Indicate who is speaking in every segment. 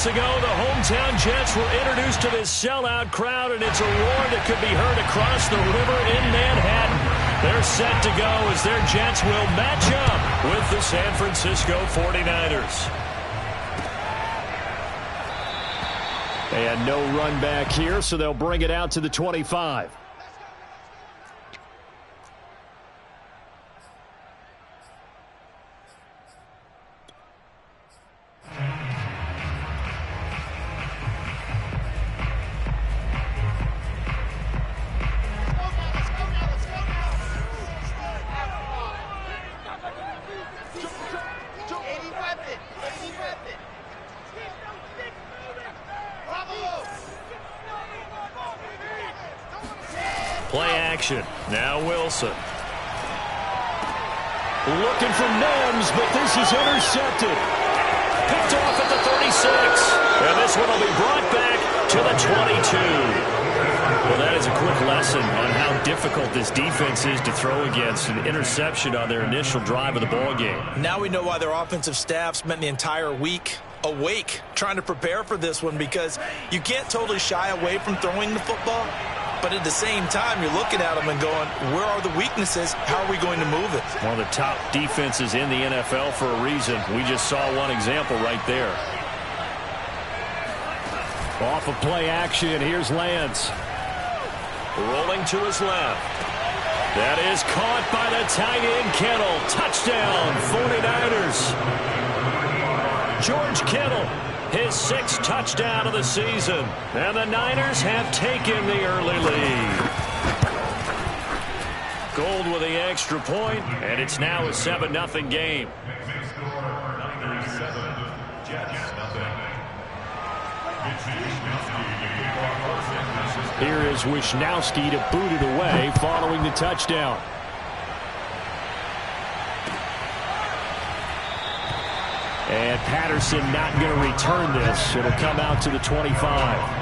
Speaker 1: minutes ago, the hometown Jets were introduced to this sellout crowd, and it's a roar that could be heard across the river in Manhattan. They're set to go as their Jets will match up with the San Francisco 49ers. And no run back here, so they'll bring it out to the 25. Play action. Now Wilson. Looking for Mims, but this is intercepted. Picked off at the 36. And this one will be brought back to the 22. Well, that is a quick lesson on how difficult this defense is to throw against. An interception on their initial drive of the ball game.
Speaker 2: Now we know why their offensive staff spent the entire week awake trying to prepare for this one, because you can't totally shy away from throwing the football. But at the same time, you're looking at them and going, where are the weaknesses? How are we going to move it?
Speaker 1: One of the top defenses in the NFL for a reason. We just saw one example right there. Off of play action, here's Lance. Rolling to his left. That is caught by the tight end, Kittle. Touchdown, 49ers. George Kittle. His 6th touchdown of the season. And the Niners have taken the early lead. Gold with the extra point, and it's now a 7-0 game. Here is Wisnowski to boot it away following the touchdown. And Patterson not going to return this. It'll come out to the 25.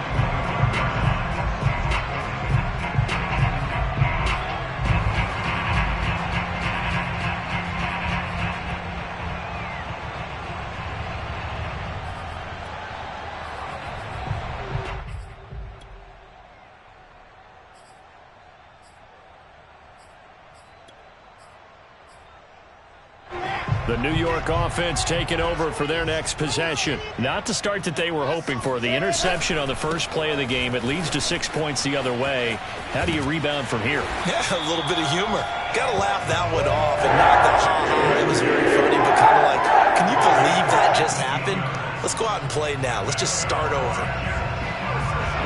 Speaker 1: The New York offense taking over for their next possession. Not the start that they were hoping for. The interception on the first play of the game. It leads to 6 points the other way. How do you rebound from here?
Speaker 2: Yeah, a little bit of humor. Got to laugh that one off and not the ha-ha. It was very funny, but kind of like, can you believe that just happened? Let's go out and play now. Let's just start over.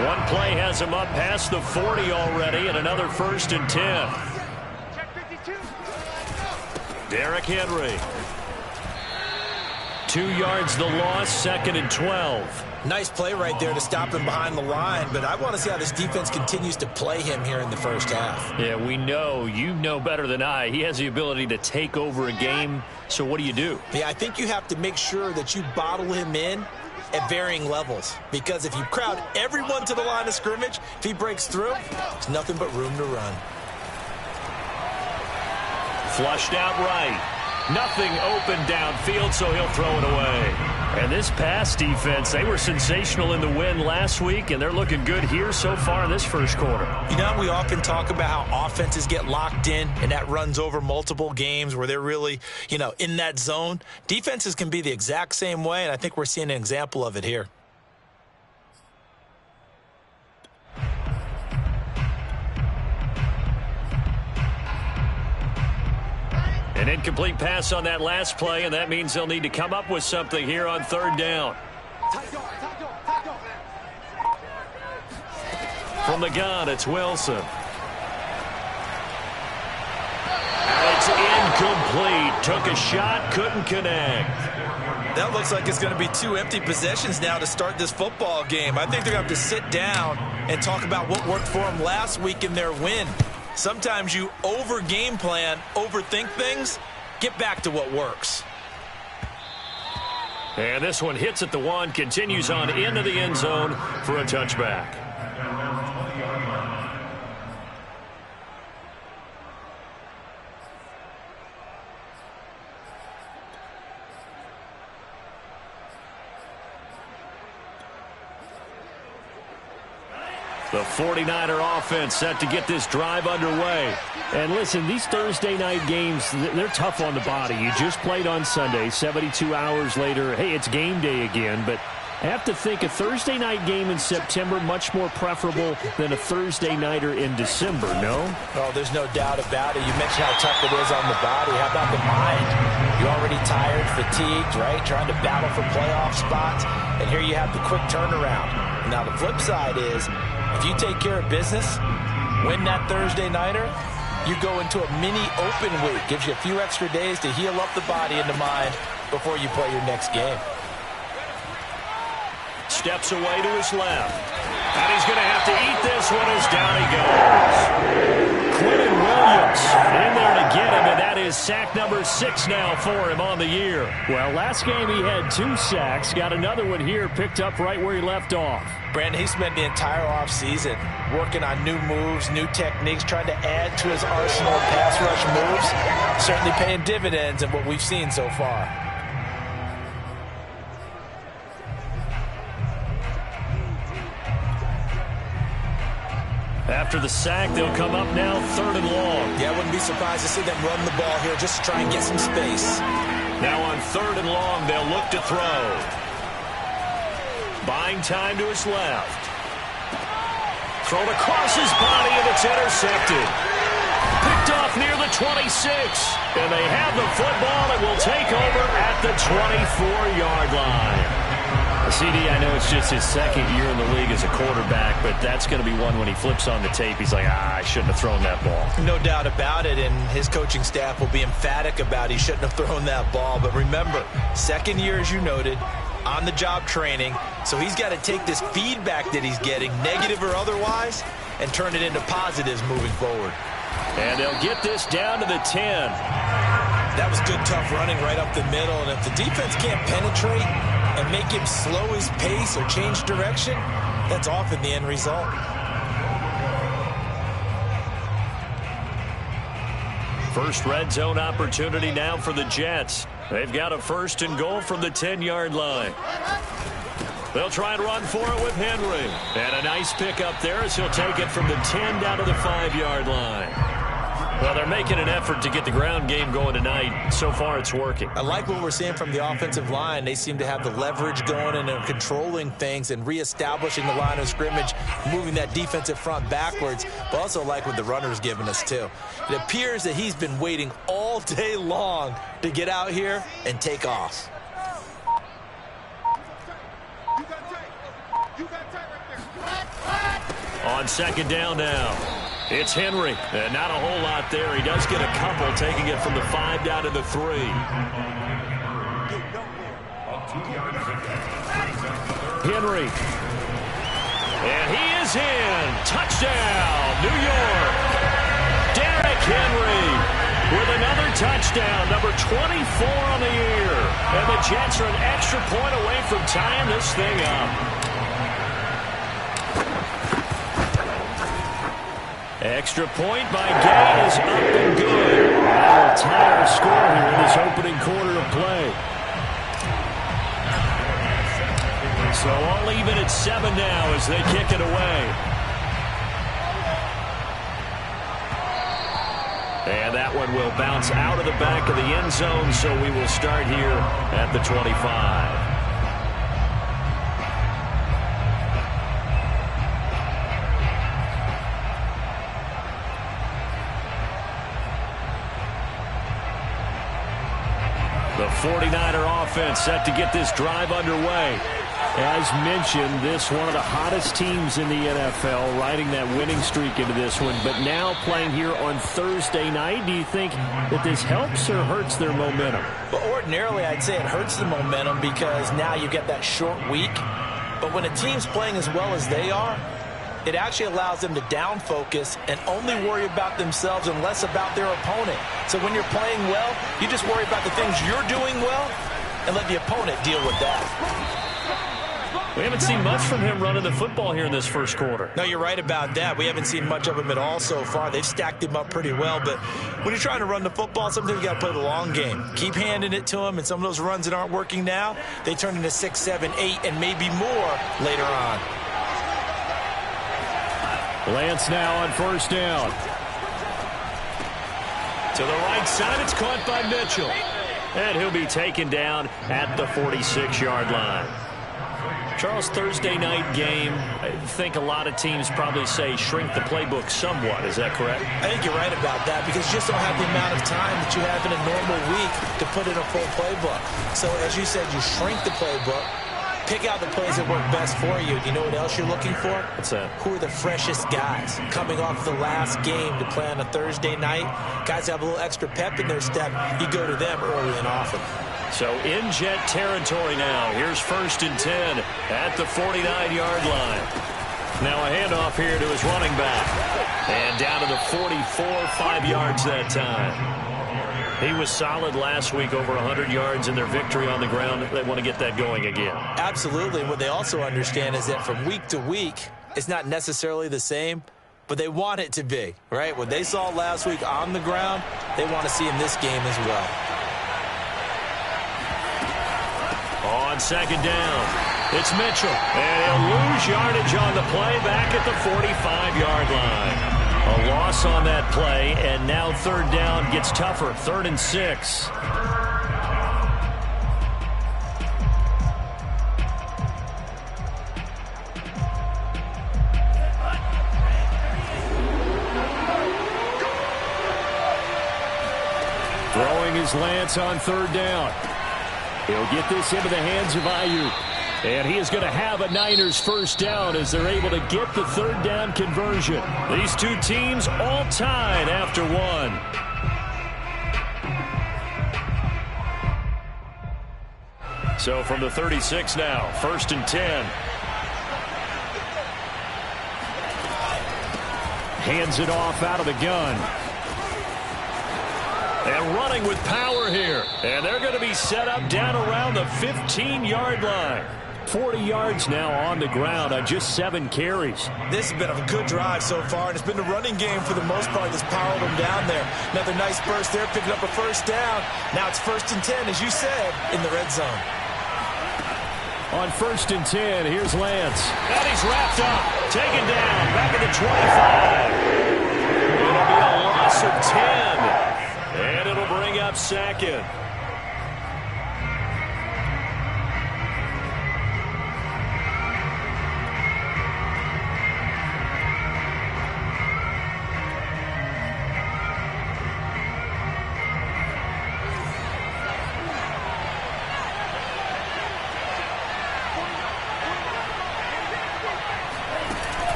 Speaker 1: One play has him up past the 40 already, and another 1st and 10. Derrick Henry. 2 yards the loss, 2nd and 12.
Speaker 2: Nice play right there to stop him behind the line, but I want to see how this defense continues to play him here in the first half.
Speaker 1: Yeah, we know. You know better than I. He has the ability to take over a game, so what do you do?
Speaker 2: Yeah, I think you have to make sure that you bottle him in at varying levels, because if you crowd everyone to the line of scrimmage, if he breaks through, there's nothing but room to run.
Speaker 1: Flushed out right. Nothing open downfield, so he'll throw it away. And this pass defense, they were sensational in the win last week, and they're looking good here so far in this first quarter.
Speaker 2: You know, we often talk about how offenses get locked in, and that runs over multiple games where they're really, in that zone. Defenses can be the exact same way, and I think we're seeing an example of it here.
Speaker 1: An incomplete pass on that last play, and that means they'll need to come up with something here on 3rd down. From the gun, it's Wilson. It's incomplete. Took a shot, couldn't connect.
Speaker 2: That looks like it's going to be 2 empty possessions now to start this football game. I think they're going to have to sit down and talk about what worked for them last week in their win. Sometimes you over-game plan, overthink things, get back to what works.
Speaker 1: And this one hits at the 1, continues on into the end zone for a touchback. The 49er offense set to get this drive underway.
Speaker 3: And listen, these Thursday night games, they're tough on the body. You just played on Sunday, 72 hours later. Hey, it's game day again, but I have to think a Thursday night game in September much more preferable than a Thursday nighter in December, no?
Speaker 2: Oh, there's no doubt about it. You mentioned how tough it is on the body. How about the mind? You're already tired, fatigued, right? Trying to battle for playoff spots. And here you have the quick turnaround. Now, the flip side is, if you take care of business, win that Thursday nighter, you go into a mini open week. Gives you a few extra days to heal up the body and the mind before you play your next game.
Speaker 1: Steps away to his left. And he's going to have to eat this one as down he goes. Quinton Williams in there to get him, and that is sack number 6 now for him on the year.
Speaker 3: Well, last game he had 2 sacks. Got another one here picked up right where he left off.
Speaker 2: Brandon, he spent the entire offseason working on new moves, new techniques, trying to add to his arsenal of pass rush moves. Certainly paying dividends in what we've seen so far.
Speaker 1: After the sack, they'll come up now 3rd and long.
Speaker 2: Yeah, I wouldn't be surprised to see them run the ball here just to try and get some space.
Speaker 1: Now on 3rd and long, they'll look to throw. Buying time to his left. Thrown across his body, and it's intercepted. Picked off near the 26. And they have the football and will take over at the 24-yard line. CD, I know it's just his 2nd year in the league as a quarterback, but that's going to be one when he flips on the tape. He's like, I shouldn't have thrown that ball.
Speaker 2: No doubt about it, and his coaching staff will be emphatic about he shouldn't have thrown that ball. But remember, 2nd year, as you noted, on-the-job training, so he's got to take this feedback that he's getting, negative or otherwise, and turn it into positives moving forward.
Speaker 1: And they'll get this down to the 10.
Speaker 2: That was good, tough running right up the middle, and if the defense can't penetrate and make him slow his pace or change direction, that's often the end result.
Speaker 1: First red zone opportunity now for the Jets. They've got a 1st and goal from the 10-yard line. They'll try and run for it with Henry. And a nice pick up there as he'll take it from the 10 down to the 5-yard line. Well, they're making an effort to get the ground game going tonight. So far, it's working.
Speaker 2: I like what we're seeing from the offensive line. They seem to have the leverage going and are controlling things and reestablishing the line of scrimmage, moving that defensive front backwards. But also like what the runner's giving us, too. It appears that he's been waiting all day long to get out here and take off.
Speaker 1: On 2nd down now. It's Henry, and not a whole lot there. He does get a couple, taking it from the 5 down to the 3. Henry. And he is in. Touchdown, New York. Derrick Henry with another touchdown, number 24 on the year. And the Jets are an extra point away from tying this thing up. Extra point by Gay is up and good. That'll tie our score here in this opening quarter of play. So all even at 7 now as they kick it away. And that one will bounce out of the back of the end zone, so we will start here at the 25. The 49er offense set to get this drive underway. As mentioned, this one of the hottest teams in the NFL, riding that winning streak into this one, but now playing here on Thursday night. Do you think that this helps or hurts their momentum?
Speaker 2: Well, ordinarily, I'd say it hurts the momentum because now you get that short week. But when a team's playing as well as they are, it actually allows them to down focus and only worry about themselves and less about their opponent. So when you're playing well, you just worry about the things you're doing well and let the opponent deal with that.
Speaker 1: We haven't seen much from him running the football here in this first quarter.
Speaker 2: No, you're right about that. We haven't seen much of him at all so far. They've stacked him up pretty well, but when you're trying to run the football, sometimes you got to play the long game. Keep handing it to him, and some of those runs that aren't working now, they turn into 6, 7, 8, and maybe more later on.
Speaker 3: Lance now on first down. To the right side, it's caught by Mitchell. And he'll be taken down at the 46-yard line. Charles, Thursday night game, I think a lot of teams probably say shrink the playbook somewhat. Is that correct?
Speaker 2: I think you're right about that because you just don't have the amount of time that you have in a normal week to put in a full playbook. So, as you said, you shrink the playbook, pick out the plays that work best for you. Do you know what else you're looking for?
Speaker 3: What's that? Who
Speaker 2: are the freshest guys coming off the last game to play on a Thursday night? Guys have a little extra pep in their step. You go to them early and often.
Speaker 3: So in Jet territory now. Here's 1st and 10 at the 49-yard line. Now a handoff here to his running back. And down to the 44, 5 yards that time. He was solid last week, over 100 yards in their victory on the ground. They want to get that going again.
Speaker 2: Absolutely. What they also understand is that from week to week, it's not necessarily the same, but they want it to be, right? What they saw last week on the ground, they want to see in this game as well.
Speaker 3: On second down, it's Mitchell. And he'll lose yardage on the play back at the 45-yard line. A loss on that play, and now third down gets tougher. 3rd and 6. Throwing is Lance on 3rd down. He'll get this into the hands of Ayuk. And he is going to have a Niners first down as they're able to get the 3rd down conversion. These two teams all tied after one. So from the 36 now, 1st and 10. Hands it off out of the gun. And running with power here. And they're going to be set up down around the 15-yard line. 40 yards now on the ground on just 7 carries.
Speaker 2: This has been a good drive so far, and it's been the running game for the most part that's powered them down there. Another nice burst there, picking up a first down. Now it's 1st and 10, as you said, in the red zone.
Speaker 3: On 1st and 10, here's Lance. And he's wrapped up, taken down, back at the 25. It'll be a loss of 10, and it'll bring up 2nd.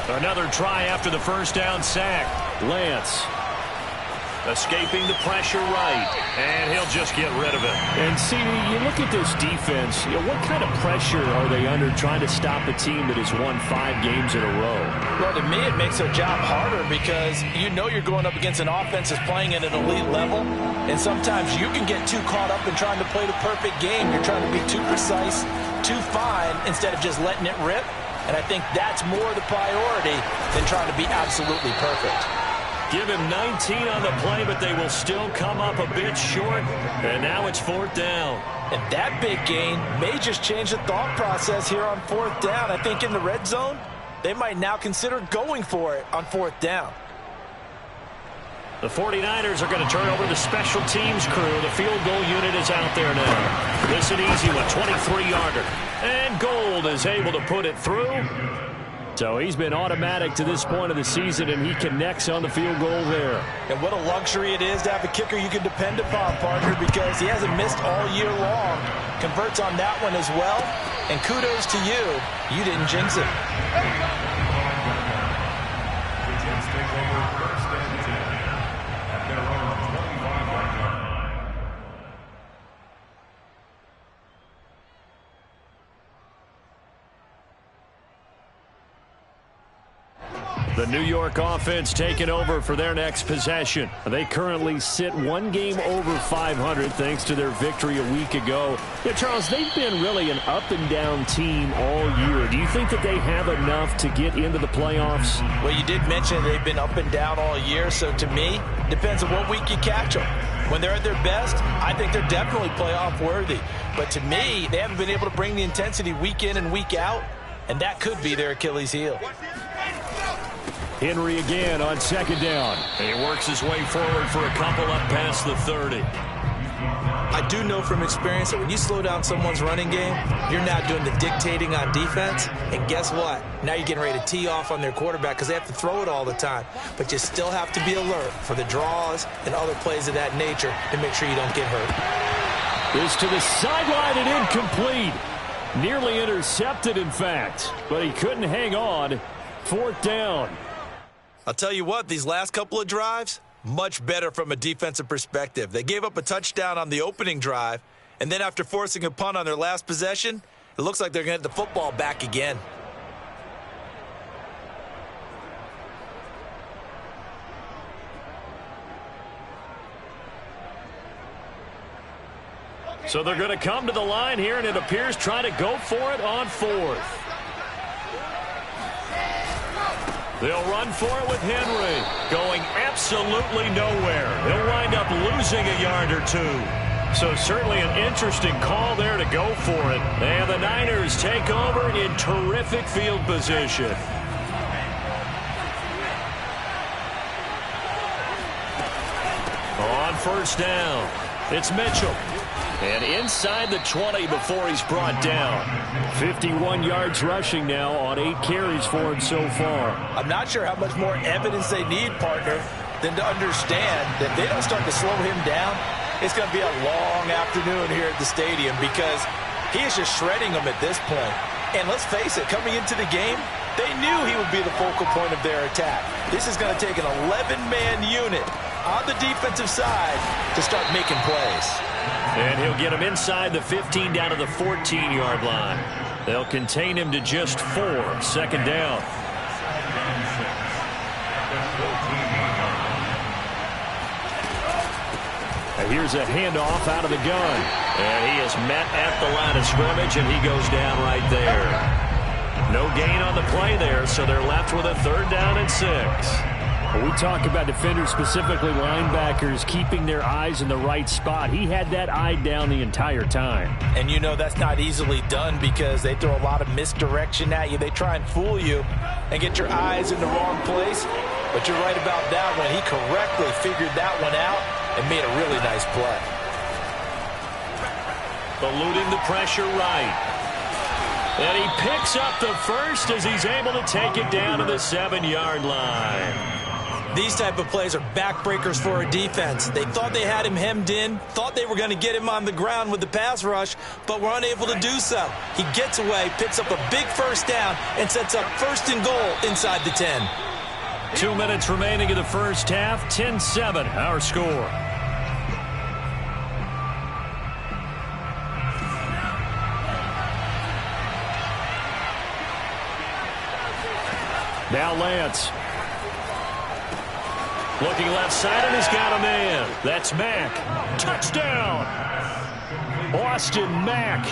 Speaker 3: Another try after the first down sack. Lance escaping the pressure right, and he'll just get rid of it. And see, you look at this defense, what kind of pressure are they under trying to stop a team that has won 5 games in a row?
Speaker 2: Well, to me, it makes their job harder because you know you're going up against an offense that's playing at an elite level, and sometimes you can get too caught up in trying to play the perfect game. You're trying to be too precise, too fine, instead of just letting it rip. And I think that's more the priority than trying to be absolutely perfect.
Speaker 3: Give him 19 on the play, but they will still come up a bit short. And now it's 4th down.
Speaker 2: And that big gain may just change the thought process here on 4th down. I think in the red zone, they might now consider going for it on 4th down.
Speaker 3: The 49ers are going to turn over the special teams crew. The field goal unit is out there now. This is an easy one, 23-yarder. And Gold is able to put it through. So he's been automatic to this point of the season, and he connects on the field goal there.
Speaker 2: And what a luxury it is to have a kicker you can depend upon, partner, because he hasn't missed all year long. Converts on that one as well. And kudos to you. You didn't jinx it.
Speaker 3: The New York offense taking over for their next possession. They currently sit 1 game over 500 thanks to their victory a week ago. Yeah, Charles, they've been really an up-and-down team all year. Do you think that they have enough to get into the playoffs?
Speaker 2: Well, you did mention they've been up and down all year, so to me, depends on what week you catch them. When they're at their best, I think they're definitely playoff worthy. But to me, they haven't been able to bring the intensity week in and week out, and that could be their Achilles heel.
Speaker 3: Henry again on second down.
Speaker 1: He works his way forward for a couple up past the 30.
Speaker 2: I do know from experience that when you slow down someone's running game, you're now doing the dictating on defense. And guess what? Now you're getting ready to tee off on their quarterback because they have to throw it all the time. But you still have to be alert for the draws and other plays of that nature to make sure you don't get hurt.
Speaker 3: This to the sideline and incomplete. Nearly intercepted, in fact. But he couldn't hang on. Fourth down.
Speaker 2: I'll tell you what, these last couple of drives, much better from a defensive perspective. They gave up a touchdown on the opening drive, and then after forcing a punt on their last possession, it looks like they're going to get the football back again.
Speaker 3: So they're going to come to the line here, and it appears trying to go for it on fourth. They'll run for it with Henry, going absolutely nowhere. He'll wind up losing a yard or two. So certainly an interesting call there to go for it. And the Niners take over in terrific field position. On first down, it's Mitchell. And inside the 20 before he's brought down. 51 yards rushing now on 8 carries for him so far.
Speaker 2: I'm not sure how much more evidence they need, partner, than to understand that if they don't start to slow him down, it's going to be a long afternoon here at the stadium because he is just shredding them at this point. And let's face it, coming into the game, they knew he would be the focal point of their attack. This is going to take an 11-man unit on the defensive side to start making plays.
Speaker 3: And he'll get him inside the 15 down to the 14-yard line. They'll contain him to just 4. Second down. And here's a handoff out of the gun. And he is met at the line of scrimmage, and he goes down right there. No gain on the play there, so they're left with a 3rd down and 6. We talk about defenders, specifically linebackers, keeping their eyes in the right spot. He had that eye down the entire time.
Speaker 2: And you know that's not easily done because they throw a lot of misdirection at you. They try and fool you and get your eyes in the wrong place. But you're right about that one. He correctly figured that one out and made a really nice play.
Speaker 3: Eluding the pressure right. And he picks up the first as he's able to take it down to the 7-yard line.
Speaker 2: These type of plays are backbreakers for a defense. They thought they had him hemmed in, thought they were going to get him on the ground with the pass rush, but were unable to do so. He gets away, picks up a big first down, and sets up 1st and goal inside the 10.
Speaker 3: 2 minutes remaining in the first half, 10-7, our score. Now Lance. Looking left side, and he's got a man. That's Mack. Touchdown! Austin Mack,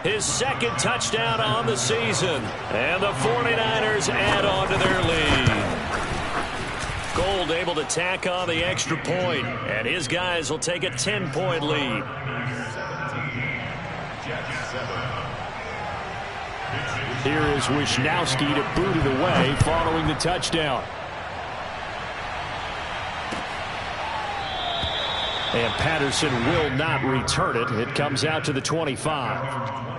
Speaker 3: his 2nd touchdown on the season. And the 49ers add on to their lead. Gold able to tack on the extra point, and his guys will take a 10-point lead. Here is Wisnowski to boot it away following the touchdown. And Patterson will not return it. It comes out to the 25.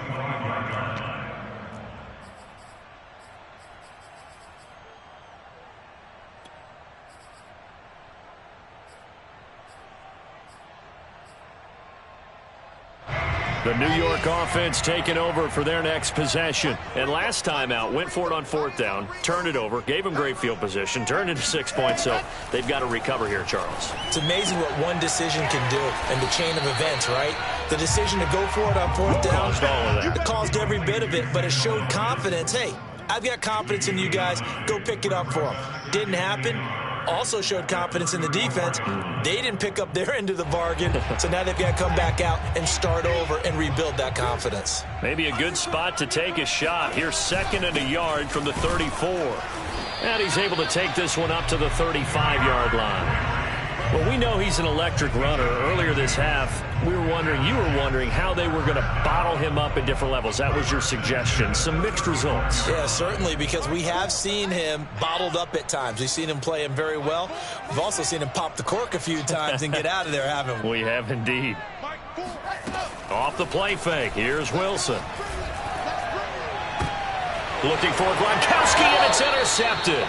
Speaker 3: The New York offense taking over for their next possession. And last time out, went for it on 4th down, turned it over, gave them great field position, turned into 6 points, so they've got to recover here, Charles.
Speaker 2: It's amazing what one decision can do in the chain of events, right? The decision to go for it on 4th down,
Speaker 3: caused all of that.
Speaker 2: It caused every bit of it, but it showed confidence. Hey, I've got confidence in you guys. Go pick it up for them. Didn't happen. Also showed confidence in the defense. They didn't pick up their end of the bargain, so now they've got to come back out and start over and rebuild that confidence.
Speaker 3: Maybe a good spot to take a shot. Here's 2nd and a yard from the 34. And he's able to take this one up to the 35-yard line. Well, we know he's an electric runner. Earlier this half, you were wondering how they were going to bottle him up at different levels. That was your suggestion. Some mixed results.
Speaker 2: Yeah, certainly, because we have seen him bottled up at times. We've seen him play him very well. We've also seen him pop the cork a few times and get out of there, haven't we?
Speaker 3: We have indeed. Off the play fake. Here's Wilson. Looking for Gronkowski, and it's intercepted.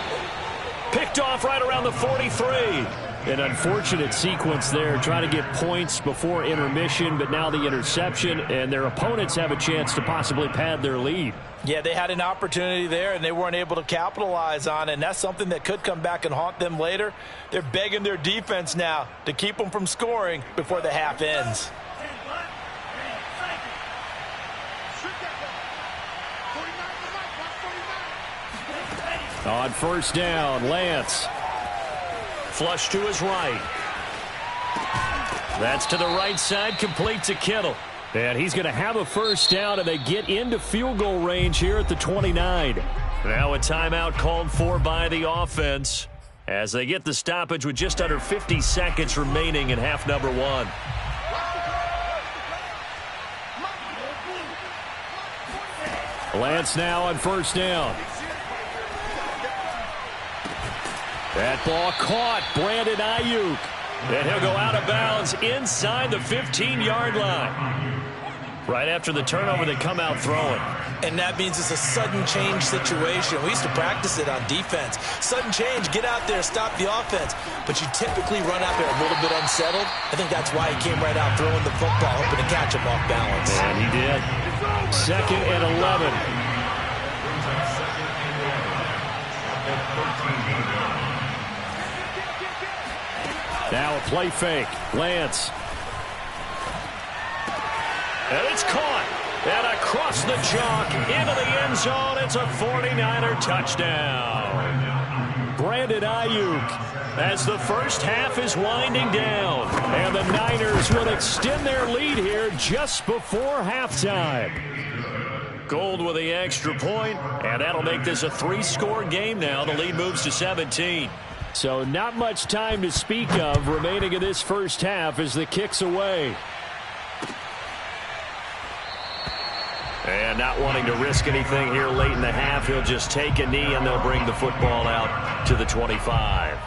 Speaker 3: Picked off right around the 43. An unfortunate sequence there, trying to get points before intermission, but now the interception, and their opponents have a chance to possibly pad their lead.
Speaker 2: Yeah, they had an opportunity there, and they weren't able to capitalize on it, and that's something that could come back and haunt them later. They're begging their defense now to keep them from scoring before the half ends.
Speaker 3: On first down, Lance. Flush to his right. That's to the right side, complete to Kittle. And he's going to have a first down, and they get into field goal range here at the 29. Now a timeout called for by the offense as they get the stoppage with just under 50 seconds remaining in half number one. Lance now on first down. That ball caught. Brandon Ayuk. And he'll go out of bounds inside the 15-yard line. Right after the turnover, they come out throwing.
Speaker 2: And that means it's a sudden change situation. We used to practice it on defense. Sudden change, get out there, stop the offense. But you typically run out there a little bit unsettled. I think that's why he came right out throwing the football, hoping to catch him off balance.
Speaker 3: And he did. 2nd and 11. Now a play fake. Lance. And it's caught. And across the chalk into the end zone. It's a 49er touchdown. Brandon Ayuk as the first half is winding down. And the Niners will extend their lead here just before halftime. Gold with the extra point, and that'll make this a 3-score game now. The lead moves to 17. So not much time to speak of remaining in this first half as the kick's away. And not wanting to risk anything here late in the half, he'll just take a knee and they'll bring the football out to the 25.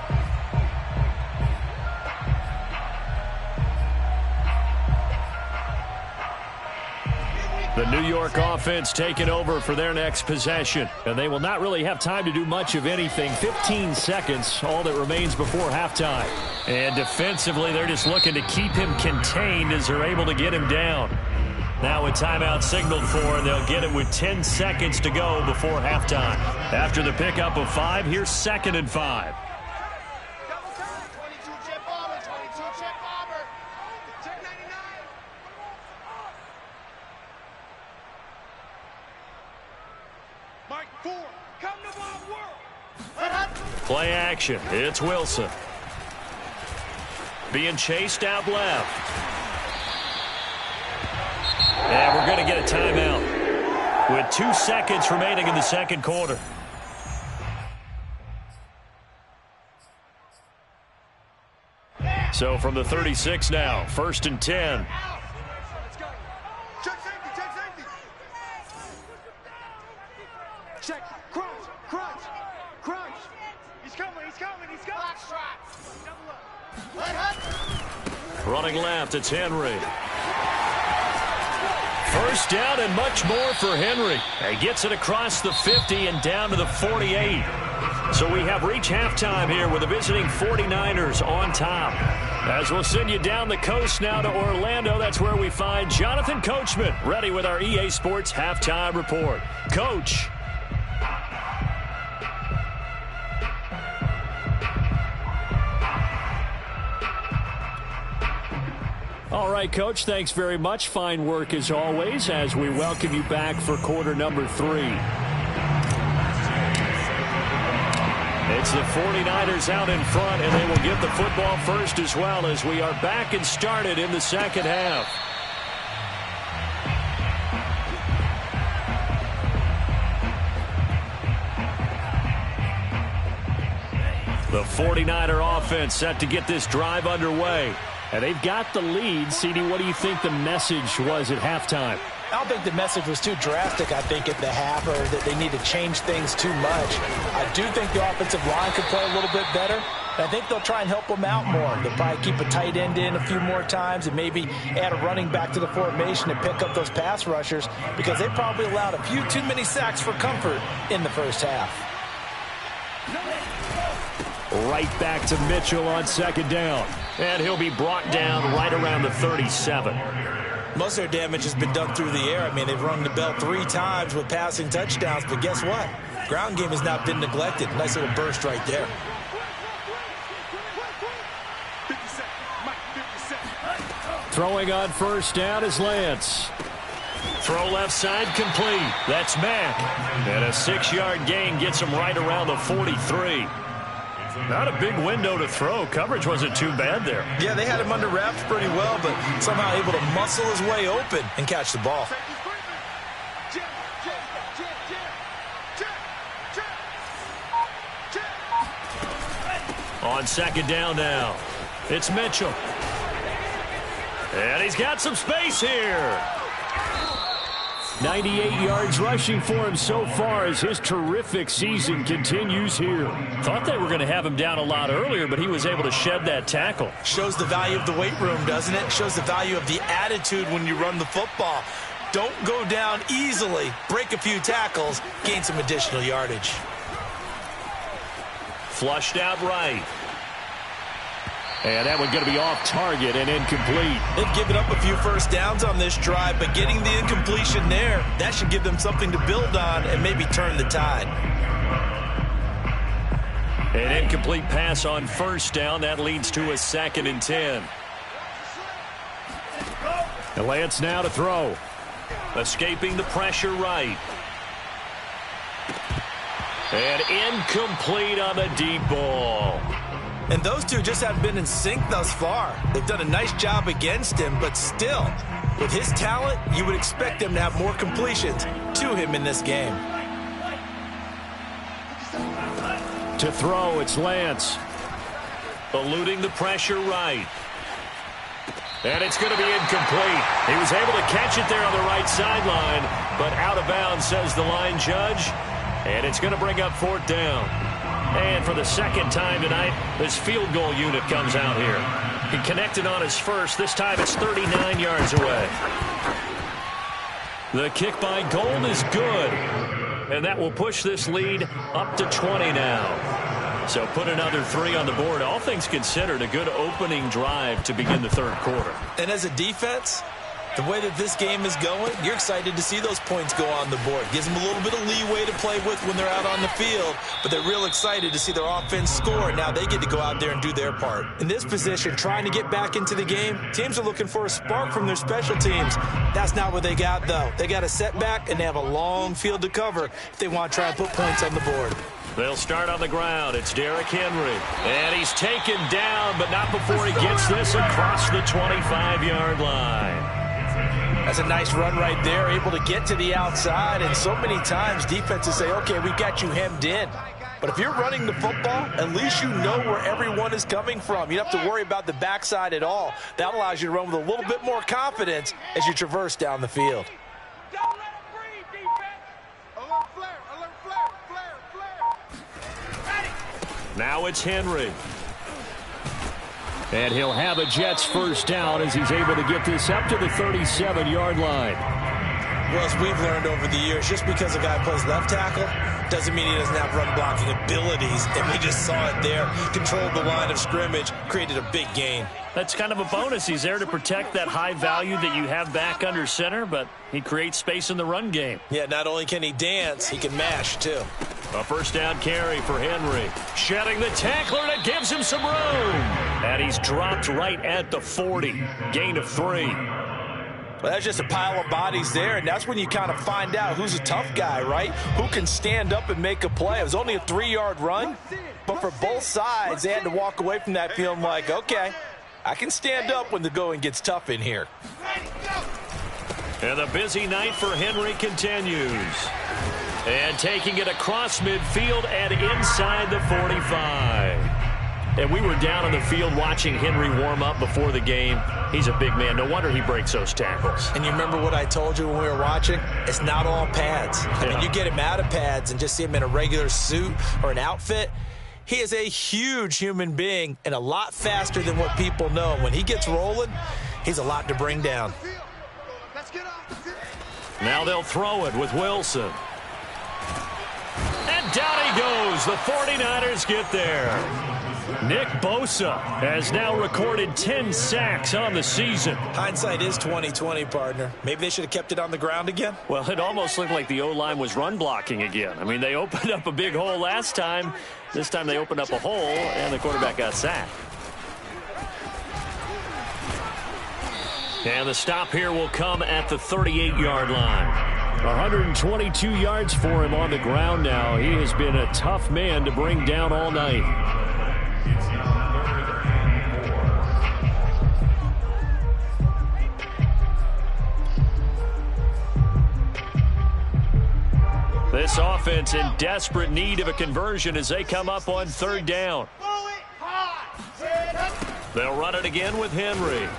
Speaker 3: The New York offense taking over for their next possession. And they will not really have time to do much of anything. 15 seconds, all that remains before halftime. And defensively, they're just looking to keep him contained as they're able to get him down. Now a timeout signaled for, and they'll get it with 10 seconds to go before halftime. After the pickup of 5, here's 2nd and 5. Play action. It's Wilson. Being chased out left. And we're going to get a timeout with 2 seconds remaining in the second quarter. So from the 36 now, 1st and 10. Running left, it's Henry. First down and much more for Henry. He gets it across the 50 and down to the 48. So we have reached halftime here with the visiting 49ers on top. As we'll send you down the coast now to Orlando, that's where we find Jonathan Coachman, ready with our EA Sports Halftime Report. Coach. All right, Coach, thanks very much. Fine work as always as we welcome you back for quarter number 3. It's the 49ers out in front, and they will get the football first as well as we are back and started in the second half. The 49er offense set to get this drive underway. And they've got the lead. CD, what do you think the message was at halftime?
Speaker 4: I don't think the message was too drastic, I think, at the half, or that they need to change things too much. I do think the offensive line could play a little bit better. And I think they'll try and help them out more. They'll probably keep a tight end in a few more times and maybe add a running back to the formation and pick up those pass rushers, because they probably allowed a few too many sacks for comfort in the first half.
Speaker 3: Right back to Mitchell on second down. And he'll be brought down right around the 37.
Speaker 2: Most of their damage has been done through the air. I mean, they've rung the bell 3 times with passing touchdowns, but guess what? Ground game has not been neglected. Nice little burst right there.
Speaker 3: Throwing on first down is Lance. Throw left side complete. That's Mack. And a 6-yard gain gets him right around the 43. Not a big window to throw. Coverage wasn't too bad there.
Speaker 2: Yeah, they had him under wraps pretty well, but somehow able to muscle his way open and catch the ball.
Speaker 3: On second down now, it's Mitchell. And he's got some space here. 98 yards rushing for him so far as his terrific season continues here. Thought they were going to have him down a lot earlier, but he was able to shed that tackle.
Speaker 2: Shows the value of the weight room, doesn't it? Shows the value of the attitude when you run the football. Don't go down easily. Break a few tackles. Gain some additional yardage.
Speaker 3: Flushed out right. And that one going to be off target and incomplete.
Speaker 2: They've given up a few first downs on this drive, but getting the incompletion there, that should give them something to build on and maybe turn the tide.
Speaker 3: An incomplete pass on first down. That leads to a 2nd and 10. And Lance now to throw. Escaping the pressure right. And incomplete on the deep ball.
Speaker 2: And those two just haven't been in sync thus far. They've done a nice job against him, but still, with his talent, you would expect them to have more completions to him in this game.
Speaker 3: To throw, it's Lance. Eluding the pressure right. And it's going to be incomplete. He was able to catch it there on the right sideline, but out of bounds, says the line judge. And it's going to bring up 4th down. And for the 2nd time tonight, this field goal unit comes out here. He connected on his first. This time it's 39 yards away. The kick by Gold is good. And that will push this lead up to 20 now. So put another 3 on the board. All things considered, a good opening drive to begin the 3rd quarter.
Speaker 2: And as a defense, the way that this game is going, you're excited to see those points go on the board. Gives them a little bit of leeway to play with when they're out on the field, but they're real excited to see their offense score. Now they get to go out there and do their part. In this position, trying to get back into the game, teams are looking for a spark from their special teams. That's not what they got, though. They got a setback, and they have a long field to cover if they want to try and put points on the board.
Speaker 3: They'll start on the ground. It's Derrick Henry. And he's taken down, but not before he gets this across the 25-yard line.
Speaker 4: That's a nice run right there, able to get to the outside. And so many times defenses say, okay, we got you hemmed in. But if you're running the football, at least you know where everyone is coming from. You don't have to worry about the backside at all. That allows you to run with a little bit more confidence as you traverse down the field.
Speaker 3: Now it's Henry. And he'll have a Jets first down as he's able to get this up to the 37-yard line.
Speaker 2: Well, as we've learned over the years, just because a guy plays left tackle doesn't mean he doesn't have run blocking abilities. And we just saw it there. Controlled the line of scrimmage, created a big gain.
Speaker 3: That's kind of a bonus. He's there to protect that high value that you have back under center, but he creates space in the run game.
Speaker 2: Yeah, not only can he dance, he can mash, too.
Speaker 3: A first down carry for Henry. Shedding the tackler, and it gives him some room. And he's dropped right at the 40. Gain of 3.
Speaker 4: Well, that's just a pile of bodies there, and that's when you kind of find out who's a tough guy, right? Who can stand up and make a play. It was only a 3-yard run, but for both sides, they had to walk away from that feeling like, okay, I can stand up when the going gets tough in here.
Speaker 3: And the busy night for Henry continues. And taking it across midfield and inside the 45. And we were down on the field watching Henry warm up before the game. He's a big man. No wonder he breaks those tackles.
Speaker 4: And you remember what I told you when we were watching? It's not all pads. I mean, you get him out of pads and just see him in a regular suit or an outfit. He is a huge human being and a lot faster than what people know. When he gets rolling, he's a lot to bring down.
Speaker 3: Now they'll throw it with Wilson. And down he goes. The 49ers get there. Nick Bosa has now recorded 10 sacks on the season.
Speaker 4: Hindsight is 20/20, partner. Maybe they should have kept it on the ground again.
Speaker 3: Well, it almost looked like the O-line was run blocking again. I mean, they opened up a big hole last time. This time they opened up a hole, and the quarterback got sacked. And the stop here will come at the 38-yard line. 122 yards for him on the ground now. He has been a tough man to bring down all night. This offense in desperate need of a conversion as they come up on third down. They'll run it again with Henry.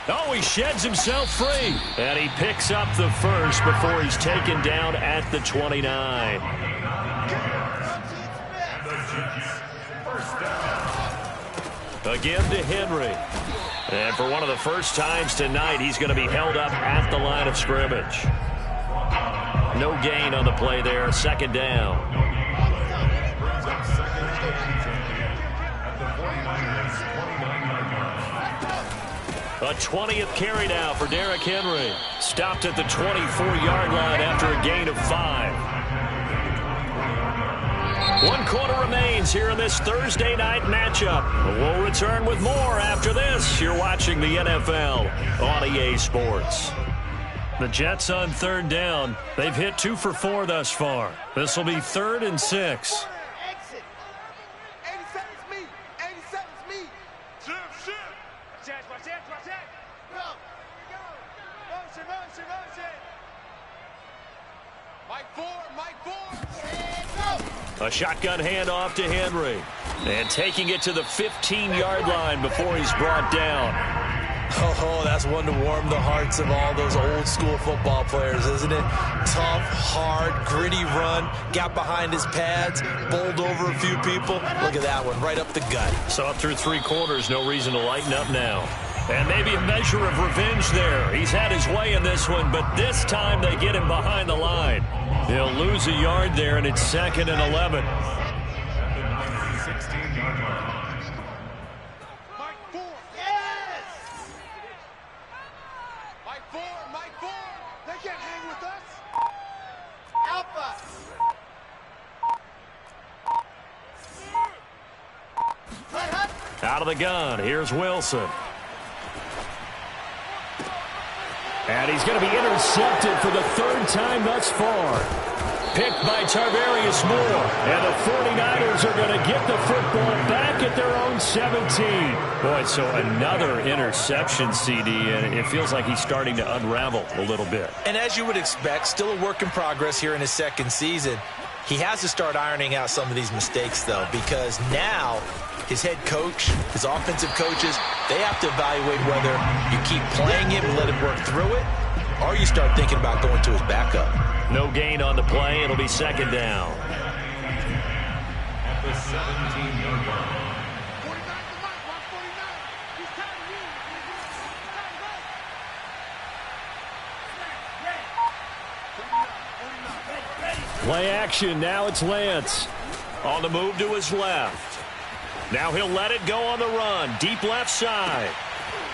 Speaker 3: Oh, he sheds himself free. And he picks up the first before he's taken down at the 29. Again to Henry. And for one of the first times tonight, he's going to be held up at the line of scrimmage. No gain on the play there. Second down. A 20th carry now for Derrick Henry. Stopped at the 24-yard line after a gain of 5. 1 quarter remains here in this Thursday night matchup. We'll return with more after this. You're watching the NFL on EA Sports. The Jets on third down. They've hit 2 for 4 thus far. This will be 3rd and 6. A shotgun handoff to Henry. And taking it to the 15-yard line before he's brought down.
Speaker 4: Oh, that's one to warm the hearts of all those old-school football players, isn't it? Tough, hard, gritty run. Got behind his pads, bowled over a few people. Look at that one, right up the gut.
Speaker 3: So up through 3 quarters, no reason to lighten up now. And maybe a measure of revenge there. He's had his way in this one, but this time they get him behind the line. He'll lose a yard there, and it's 2nd and 11. Out of the gun, here's Wilson. And he's going to be intercepted for the 3rd time thus far. Picked by Tarvarius Moore. And the 49ers are going to get the football back at their own 17. Boy, so another interception, CD, and it feels like he's starting to unravel a little bit.
Speaker 4: And as you would expect, still a work in progress here in his 2nd season. He has to start ironing out some of these mistakes, though, because now his head coach, his offensive coaches, they have to evaluate whether you keep playing him and let him work through it, or you start thinking about going to his backup.
Speaker 3: No gain on the play. It'll be 2nd down.
Speaker 5: At the 17-yard line.
Speaker 3: Play action. Now it's Lance. On the move to his left. Now he'll let it go on the run. Deep left side.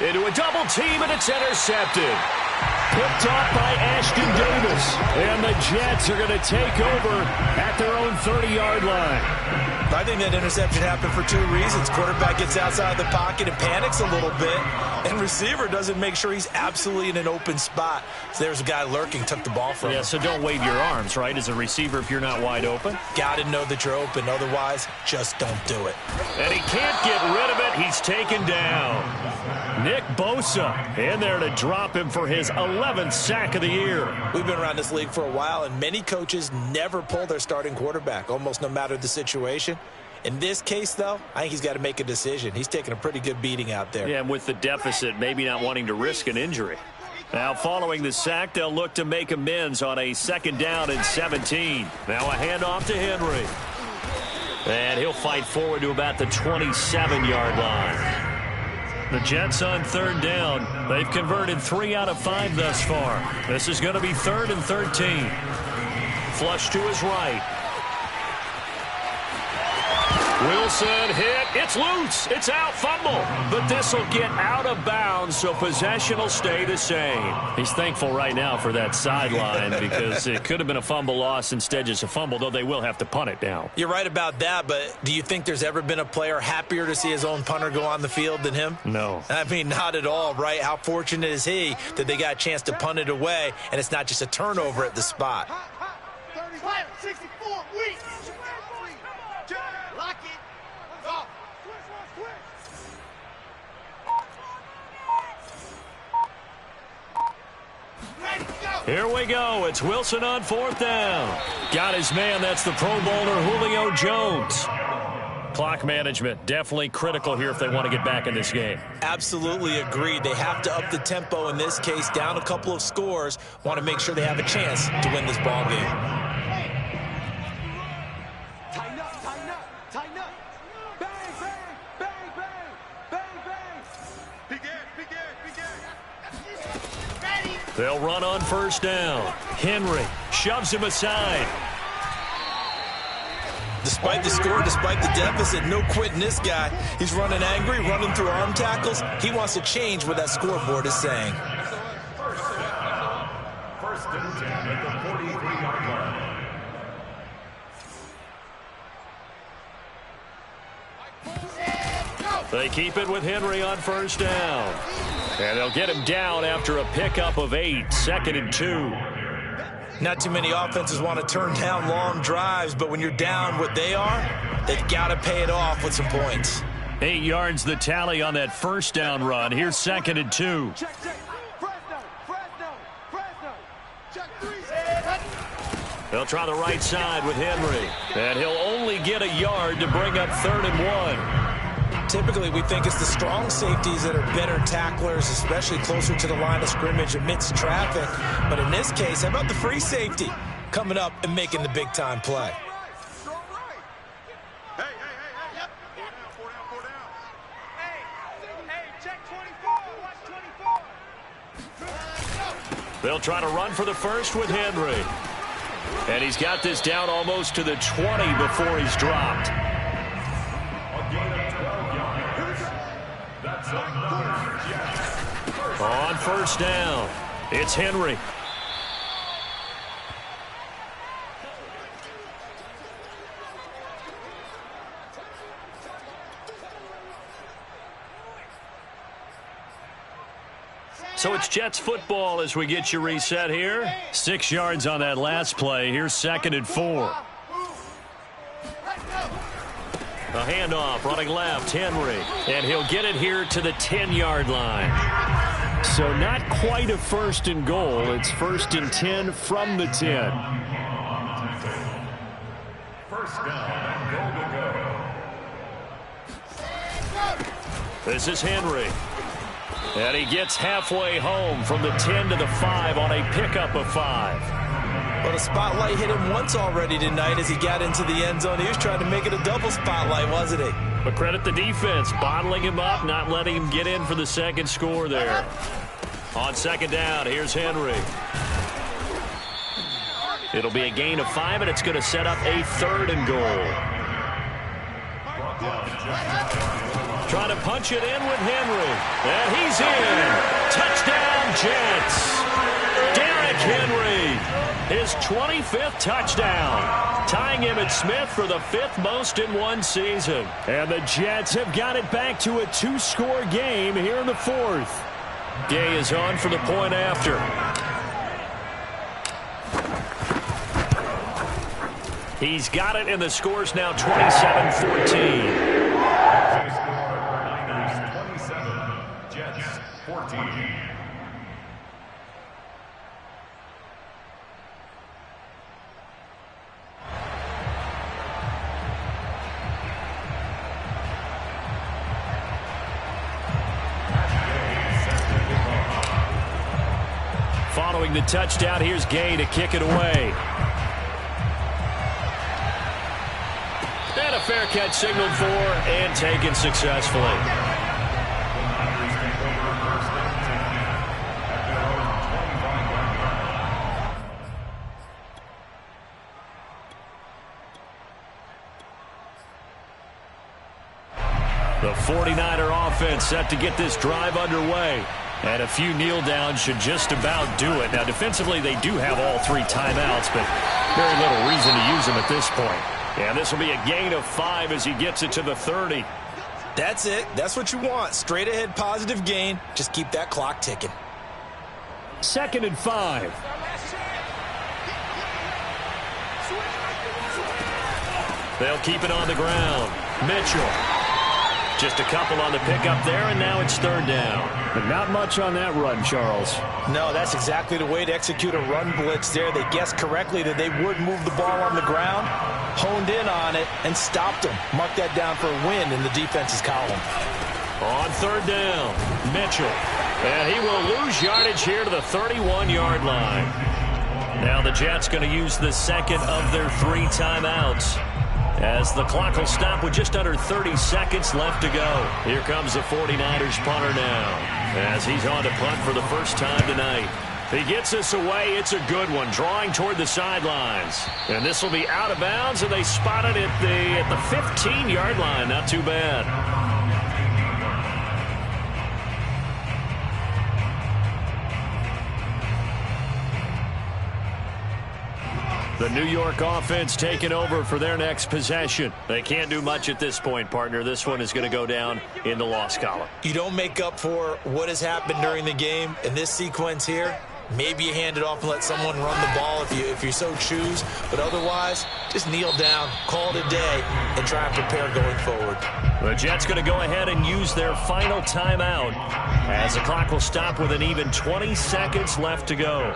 Speaker 3: Into a double team, and it's intercepted. Picked off by Ashton Davis. And the Jets are going to take over at their own 30-yard line.
Speaker 4: I think that interception happened for 2 reasons. Quarterback gets outside of the pocket and panics a little bit, and receiver doesn't make sure he's absolutely in an open spot. So there's a guy lurking, took the ball from him.
Speaker 3: Yeah, so don't wave your arms, right, as a receiver if you're not wide open.
Speaker 4: Got to know that you're open. Otherwise, just don't do it.
Speaker 3: And he can't get rid of it. He's taken down. Nick Bosa in there to drop him for his 11th sack of the year.
Speaker 4: We've been around this league for a while, and many coaches never pull their starting quarterback, almost no matter the situation.
Speaker 2: In this case, though, I think he's got to make a decision. He's taking a pretty good beating out there.
Speaker 3: Yeah, and with the deficit, maybe not wanting to risk an injury. Now, following the sack, they'll look to make amends on a 2nd down and 17. Now a handoff to Henry. And he'll fight forward to about the 27-yard line. The Jets on 3rd down. They've converted 3 out of 5 thus far. This is going to be 3rd and 13. Flush to his right. Wilson hit. It's loose. It's out. Fumble. But this will get out of bounds, so possession will stay the same. He's thankful right now for that sideline because it could have been a fumble loss, instead just a fumble, though they will have to punt it now.
Speaker 2: You're right about that, but do you think there's ever been a player happier to see his own punter go on the field than him?
Speaker 3: No.
Speaker 2: I mean, not at all, right? How fortunate is he that they got a chance to punt it away, and it's not just a turnover at the spot.
Speaker 6: 64 weeks. Lock it. Go.
Speaker 3: Here we go. It's Wilson on 4th down. Got his man. That's the Pro Bowler Julio Jones. Clock management definitely critical here if they want to get back in this game.
Speaker 2: Absolutely agreed. They have to up the tempo in this case, down a couple of scores. Want to make sure they have a chance to win this ball game.
Speaker 3: They'll run on 1st down. Henry shoves him aside.
Speaker 2: Despite the score, despite the deficit, no quitting this guy. He's running angry, running through arm tackles. He wants to change what that scoreboard is saying.
Speaker 5: First and 10 at the 43-yard line.
Speaker 3: They keep it with Henry on 1st down. And they'll get him down after a pickup of 8, 2nd and 2.
Speaker 2: Not too many offenses want to turn down long drives, but when you're down what they are, they've got to pay it off with some points.
Speaker 3: 8 yards the tally on that 1st down run. Here's 2nd and 2. They'll try the right side with Henry. And he'll only get a yard to bring up 3rd and 1.
Speaker 2: Typically, we think it's the strong safeties that are better tacklers, especially closer to the line of scrimmage amidst traffic. But in this case, how about the free safety coming up and making the big-time play?
Speaker 3: They'll try to run for the first with Henry. And he's got this down almost to the 20 before he's dropped. On 1st down, it's Henry. So it's Jets football as we get you reset here. 6 yards on that last play. Here's 2nd and 4. A handoff, running left, Henry. And he'll get it here to the 10-yard line. So not quite a 1st and goal. It's 1st and 10 from the 10.
Speaker 5: First down, goal to go.
Speaker 3: This is Henry. And he gets halfway home from the 10 to the 5 on a pickup of 5.
Speaker 2: Well, the spotlight hit him once already tonight as he got into the end zone. He was trying to make it a double spotlight, wasn't he?
Speaker 3: But credit the defense, bottling him up, not letting him get in for the second score there. On 2nd down, here's Henry. It'll be a gain of 5, and it's going to set up a 3rd and goal. Trying to punch it in with Henry. And he's in. Touchdown, Jets. Derrick Henry, his 25th touchdown, tying Emmitt Smith for the 5th most in one season. And the Jets have got it back to a 2-score game here in the 4th. Gay is on for the point after. He's got it, and the score's now 27-14.
Speaker 5: Niners 27, Jets 14.
Speaker 3: Following the touchdown, here's Gay to kick it away. And a fair catch signaled for and taken successfully. The 49er offense set to get this drive underway. And a few kneel downs should just about do it. Now, defensively, they do have all 3 timeouts, but very little reason to use them at this point. And this will be a gain of 5 as he gets it to the 30.
Speaker 2: That's it. That's what you want. Straight ahead positive gain. Just keep that clock ticking.
Speaker 3: 2nd and 5. They'll keep it on the ground. Mitchell. Just a couple on the pickup there, and now it's 3rd down. But not much on that run, Charles.
Speaker 4: No, that's exactly the way to execute a run blitz there. They guessed correctly that they would move the ball on the ground, honed in on it, and stopped them. Mark that down for a win in the defense's column.
Speaker 3: On 3rd down, Mitchell. And he will lose yardage here to the 31-yard line. Now the Jets going to use the 2nd of their 3 timeouts, as the clock will stop with just under 30 seconds left to go. Here comes the 49ers punter now, as he's on to punt for the first time tonight. He gets this away. It's a good one, drawing toward the sidelines. And this will be out of bounds, and they spot it at the 15-yard line. Not too bad. The New York offense taking over for their next possession. They can't do much at this point, partner. This one is going to go down in the loss column.
Speaker 2: You don't make up for what has happened during the game in this sequence here. Maybe you hand it off and let someone run the ball if you so choose. But otherwise, just kneel down, call it a day, and try and prepare going forward.
Speaker 3: The Jets going to go ahead and use their final timeout, as the clock will stop with an even 20 seconds left to go.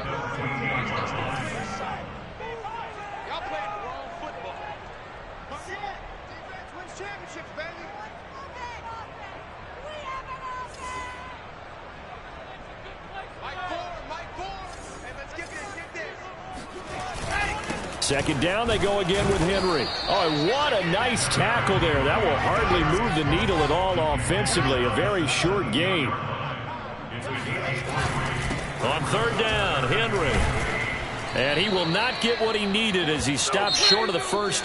Speaker 3: Second down, they go again with Henry. Oh, what a nice tackle there. That will hardly move the needle at all offensively. A very short gain. On 3rd down, Henry. And he will not get what he needed as he stopped short of the first down.